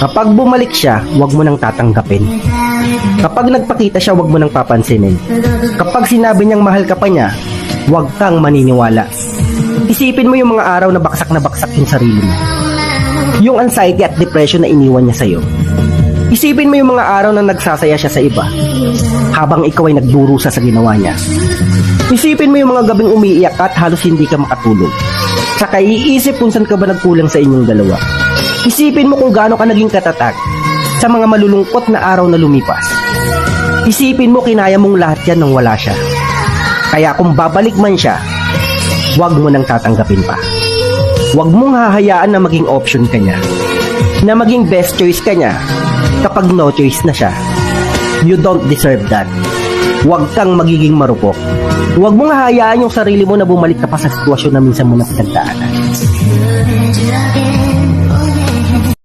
Kapag bumalik siya, huwag mo nang tatanggapin. Kapag nagpakita siya, huwag mo nang papansinin. Kapag sinabi niyang mahal ka pa niya, huwag kang maniniwala. Isipin mo yung mga araw na baksak yung sarili mo. Yung anxiety at depression na iniwan niya sa'yo. Isipin mo yung mga araw na nagsasaya siya sa iba, habang ikaw ay nagdurusa sa ginawa niya. Isipin mo yung mga gabing umiiyak at halos hindi ka makatulog. Saka iisip kung saan ka ba nagkulang sa inyong dalawa. Isipin mo kung gaano ka naging katatag sa mga malulungkot na araw na lumipas. Isipin mo kinaya mong lahat yan nang wala siya. Kaya kung babalik man siya, huwag mo nang tatanggapin pa. Huwag mong hahayaan na maging option ka niya, na maging best choice ka niya kapag no choice na siya. You don't deserve that. Huwag kang magiging marupok. Huwag mong hahayaan yung sarili mo na bumalik ka pa sa sitwasyon na minsan mo na pinagdaanan.